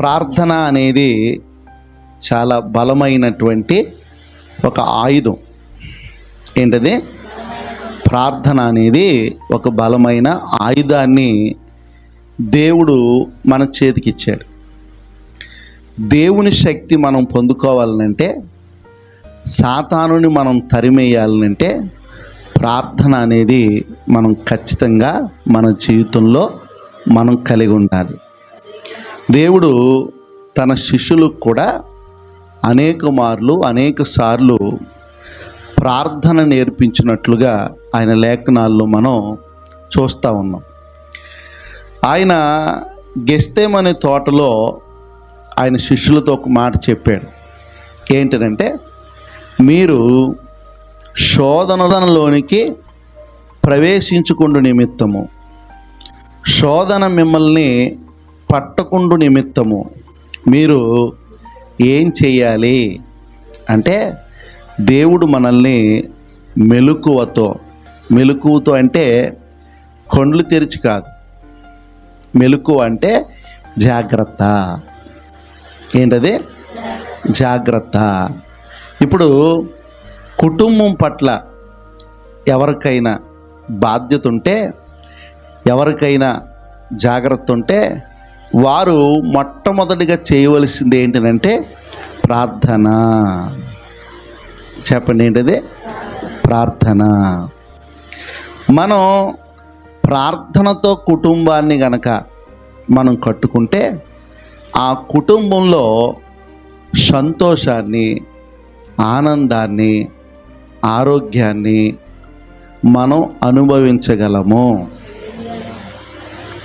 ప్రార్థన అనేది చాలా బలమైనటువంటి ఒక ఆయుధం. ఏంటది? ప్రార్థన అనేది ఒక బలమైన ఆయుధాన్ని దేవుడు మన చేతికి ఇచ్చాడు. దేవుని శక్తి మనం పొందుకోవాలనంటే, సాతానుని మనం తరిమేయాలనంటే ప్రార్థన అనేది మనం ఖచ్చితంగా మన జీవితంలో మనం కలిగి ఉండాలి. దేవుడు తన శిష్యులకు కూడా అనేక సార్లు ప్రార్థన నేర్పించినట్లుగా ఆయన లేఖనాల్లో మనం చూస్తూ ఉన్నాం. ఆయన గెత్సేమనే తోటలో ఆయన శిష్యులతో ఒక మాట చెప్పాడు. ఏంటంటే, మీరు శోధనలోనికి ప్రవేశించుకుండు నిమిత్తము, శోధన మిమ్మల్ని పట్టకుండు నిమిత్తము మీరు ఏం చేయాలి అంటే, దేవుడు మనల్ని మెలకువతో అంటే కండ్లు తెరిచి కాదు, మెలకువ అంటే జాగ్రత్త. ఏంటది? జాగ్రత్త. ఇప్పుడు కుటుంబం పట్ల ఎవరికైనా బాధ్యత ఉంటే, ఎవరికైనా జాగ్రత్త ఉంటే, వారు మొట్టమొదటిగా చేయవలసింది ఏంటంటే ప్రార్థన. చెప్పండి, ఏంటది? ప్రార్థన. మనం ప్రార్థనతో కుటుంబాన్ని గనక మనం కట్టుకుంటే ఆ కుటుంబంలో సంతోషాన్ని, ఆనందాన్ని, ఆరోగ్యాన్ని మనం అనుభవించగలము.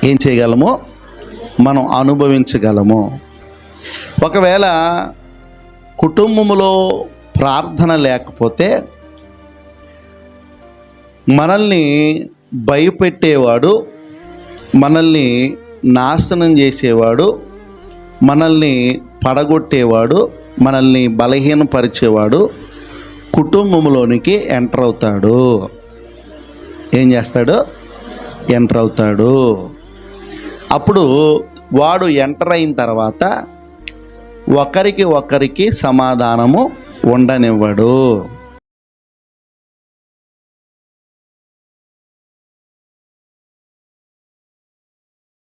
ఏం చేయగలము? మనం అనుభవించగలము. ఒకవేళ కుటుంబంలో ప్రార్థన లేకపోతే మనల్ని భయపెట్టేవాడు, మనల్ని నాశనం చేసేవాడు, మనల్ని పడగొట్టేవాడు, మనల్ని బలహీనపరిచేవాడు కుటుంబంలోనికి ఎంటర్ అవుతాడు. ఏం చేస్తాడు? ఎంటర్ అవుతాడు. అప్పుడు వాడు ఎంటర్ అయిన తర్వాత ఒకరికి సమాధానము ఉండనివ్వడు.